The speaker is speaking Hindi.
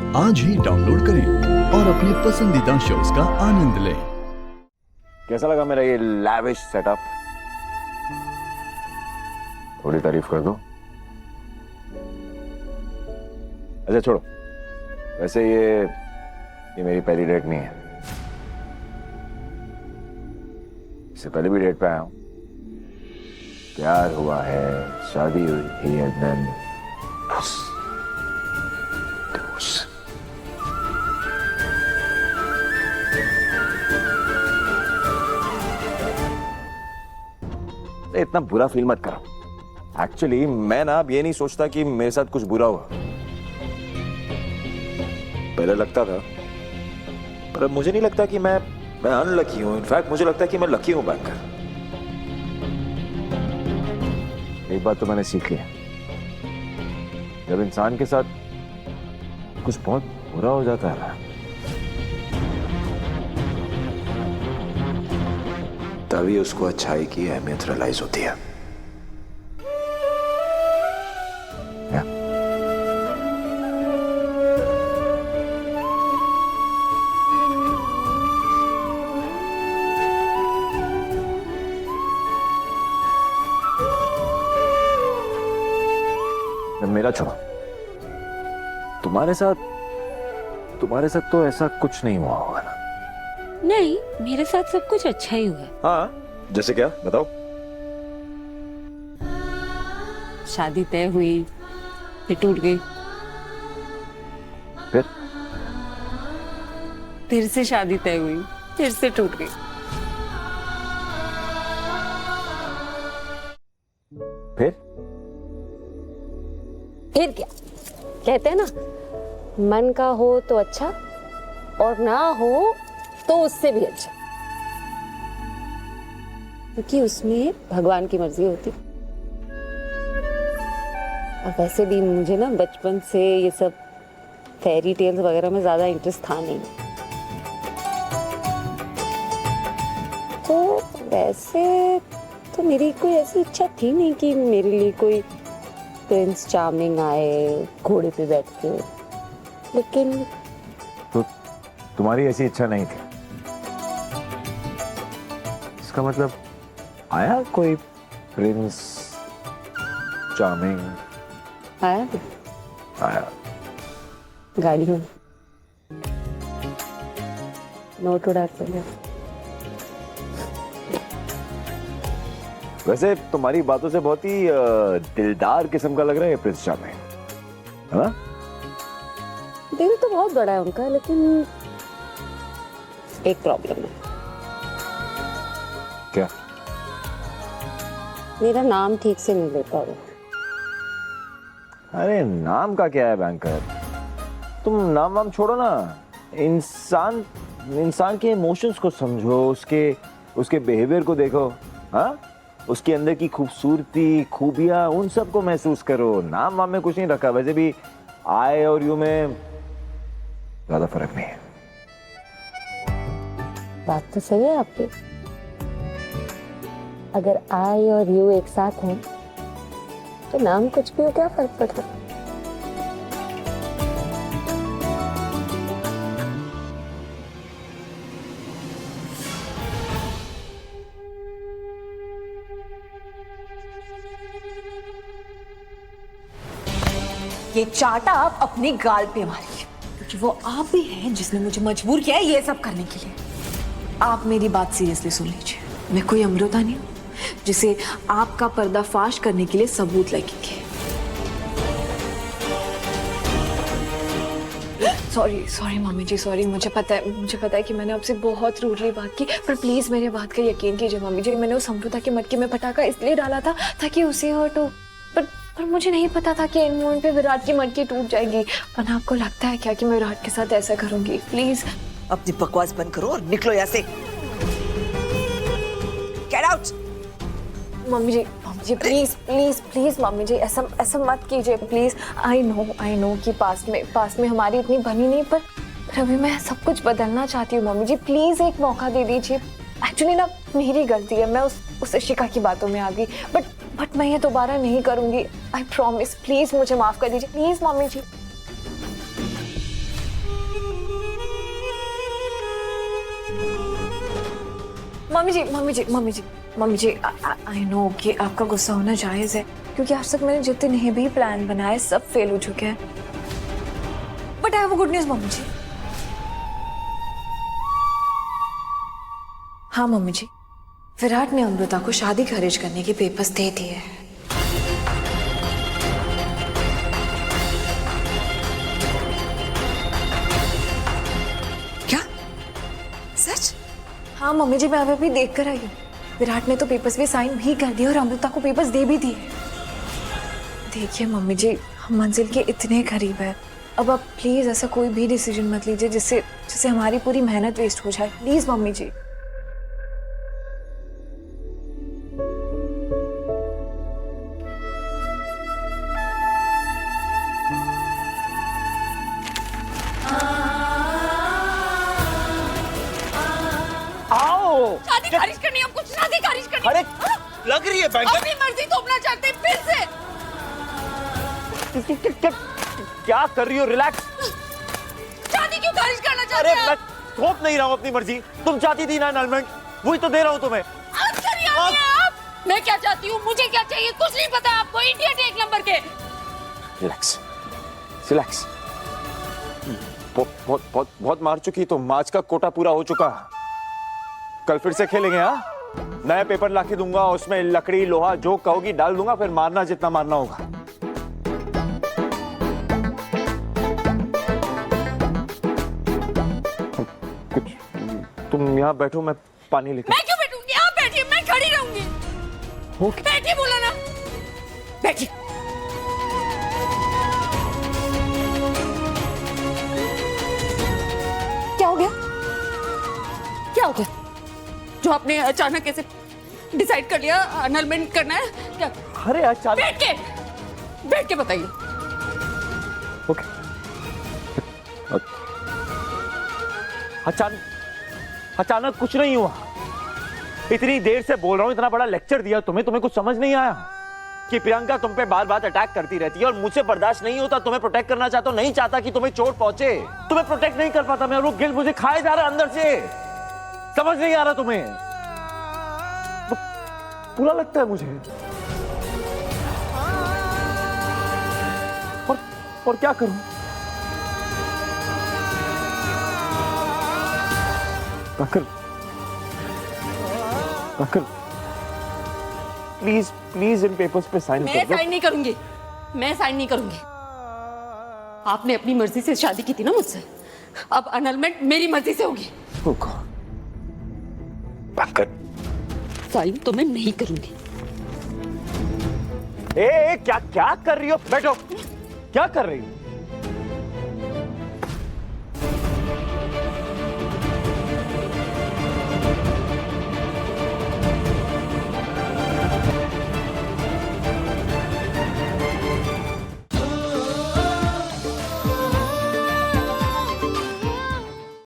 आज ही डाउनलोड करें और अपने पसंदीदा शोज का आनंद लें। कैसा लगा मेरा ये लैविश सेटअप? थोड़ी तारीफ कर दो। अच्छा छोड़ो, वैसे ये मेरी पहली डेट नहीं है। इससे पहले भी डेट पे आया हूं, प्यार हुआ है, शादी हुई थी, एंड देन इतना बुरा फील मत करो। एक्चुअली मैं ना अब ये नहीं सोचता कि मेरे साथ कुछ बुरा हुआ। पहले लगता था, पर अब मुझे नहीं लगता कि मैं अनलकी हूं। इनफैक्ट मुझे लगता है कि मैं लकी हूं बैंकर। एक बात तो मैंने सीख लिया, जब इंसान के साथ कुछ बहुत बुरा हो जाता है ना, तभी उसको अच्छाई की अहमियत रियलाइज होती है। मेरा छोड़ो, तुम्हारे साथ तो ऐसा कुछ नहीं हुआ होगा ना? नहीं, मेरे साथ सब कुछ अच्छा ही हुआ। हाँ, जैसे क्या बताओ? शादी तय हुई, फिर टूट गई, फिर से शादी तय हुई, फिर से टूट गई। फिर क्या कहते हैं ना, मन का हो तो अच्छा और ना हो तो उससे भी अच्छा, क्योंकि उसमें भगवान की मर्जी होती। और वैसे भी मुझे ना बचपन से ये सब फेरी टेल्स वगैरह में ज्यादा इंटरेस्ट था नहीं, तो वैसे तो मेरी कोई ऐसी इच्छा थी नहीं कि मेरे लिए कोई प्रिंस चार्मिंग आए घोड़े पे बैठ के। लेकिन तो तुम्हारी ऐसी इच्छा नहीं थी? इसका मतलब आया कोई प्रिंस चार्मिंग? आया गाड़ी में नोट उड़ाते हैं। वैसे तुम्हारी बातों से बहुत ही दिलदार किस्म का लग रहा है प्रिंस चार्मिंग, है ना? दिल तो बहुत बड़ा है उनका, लेकिन एक प्रॉब्लम है। क्या? मेरा नाम ठीक से नहीं लेता वो। अरे नाम का क्या है बैंकर, तुम नाम वाम छोड़ो ना। इंसान के इमोशंस को समझो, उसके बिहेवियर को देखो, हाँ? उसके अंदर की खूबसूरती, खूबियां, उन सब को महसूस करो। नाम वाम में कुछ नहीं रखा। वैसे भी आई और यू में ज्यादा फर्क नहीं है। बात तो सही है आपकी। अगर आई और यू एक साथ हैं तो नाम कुछ भी हो, क्या फर्क पड़ता है? ये चाटा आप अपने गाल पे मारिए, क्योंकि वो आप भी हैं जिसने मुझे मजबूर किया है ये सब करने के लिए। आप मेरी बात सीरियसली सुन लीजिए, मैं कोई अमृता नहीं हूँ जिसे आपका पर्दाफाश करने के लिए सबूत लगेंगे। सॉरी मम्मी जी, सॉरी। मुझे पता है कि मैंने आपसे बहुत रूडली बात की, पर प्लीज मेरे बात का यकीन कीजिए मम्मी जी। मैंने उस अमृता की मटकी में पटाखा इसलिए डाला था ताकि उसे हर्ट हो, पर मुझे नहीं पता था कि इन मोमेंट पे विराट की मटकी टूट जाएगी। पर आपको लगता है क्या कि मैं विराट के साथ ऐसा करूंगी? प्लीज अपनी बकवास बंद करो और निकलो यहाँ से। Get out. Mummy ji please mummy ji, ऐसा मत कीजिए प्लीज। आई नो कि पास्ट में हमारी इतनी बनी नहीं, पर अभी मैं सब कुछ बदलना चाहती हूँ मम्मी जी। प्लीज एक मौका दे दीजिए। एक्चुअली ना मेरी गलती है, मैं उस शिका की बातों में आ गई, बट मैं ये दोबारा नहीं करूंगी। I promise. प्लीज मुझे माफ कर दीजिए, please mummy ji. Mummy ji I know कि आपका गुस्सा होना जायज़ है, क्योंकि आज तक मैंने जितने भी प्लान बनाए सब फेल हो चुके हैं। But I have good news mummy ji. हाँ मम्मी जी, विराट ने अमृता को शादी खारिज करने के पेपर्स दे दिए हैं। क्या? सच? हाँ मम्मी जी, मैं अभी देख कर आई हूँ। विराट ने तो पेपर्स भी साइन भी कर दिए और अमृता को पेपर्स दे भी दिए। देखिए मम्मी जी, हम मंजिल के इतने करीब है। अब आप प्लीज ऐसा कोई भी डिसीजन मत लीजिए जिससे हमारी पूरी मेहनत वेस्ट हो जाए। प्लीज मम्मी जी। आओ शादी खारिज करनी है हमको, शादी खारिज करनी है। अरे लग रही है बैंक अपनी मर्जी थोपना चाहते हैं फिर से। क्या कर रही हो? रिलैक्स। शादी क्यों खारिज करना चाहते अरे हैं मैं आप? थोप नहीं रहा हूँ अपनी मर्जी। तुम चाहती थी ना एनरोलमेंट, वही तो दे रहा हूँ तुम्हें। अच्छा नहीं आती हैं आप? मैं क्या चाहती हूँ, मुझे क्या चाहिए, कुछ नहीं पता आपको। इडियट एक नंबर के। Relax relax. बहुत मार चुकी, तो आज का कोटा पूरा हो चुका। कल फिर से खेलेंगे। हाँ, नया पेपर लाके दूंगा, उसमें लकड़ी लोहा जो कहोगी डाल दूंगा, फिर मारना जितना मारना होगा। कुछ तुम यहाँ बैठो, मैं पानी लेकर। मैं क्यों बैठूंगी? आप बैठिए, मैं खड़ी रहूंगी। ओके। बैठिए, बोला ना, बैठिए। क्या हो गया? क्या हो गया जो आपने अचानक ऐसे डिसाइड कर लिया एनरोलमेंट करना है? क्या? अरे अचानक। बैठ के बताइए। ओके। अचानक कुछ नहीं हुआ। इतनी देर से बोल रहा हूं, इतना बड़ा लेक्चर दिया तुम्हें कुछ समझ नहीं आया कि प्रियंका तुम पे बार बार अटैक करती रहती है और मुझसे बर्दाश्त नहीं होता। तुम्हें प्रोटेक्ट करना चाहता हूं, नहीं चाहता कि तुम्हें चोट पहुंचे। तुम्हें प्रोटेक्ट नहीं कर पाता मैं, और वो गिल्ट मुझे खाए जा रहा अंदर से। समझ नहीं आ रहा तुम्हें? बुरा लगता है मुझे। और क्या करूं? अंकल प्लीज इन पेपर्स पे साइन मैं कर दो। साइन नहीं करूंगी, मैं साइन नहीं करूंगी। आपने अपनी मर्जी से शादी की थी ना मुझसे, अब एनरोलमेंट मेरी मर्जी से होगी। अंकल साइन तो मैं नहीं करूंगी। ए क्या क्या कर रही हो? बैठो। क्या कर रही हो?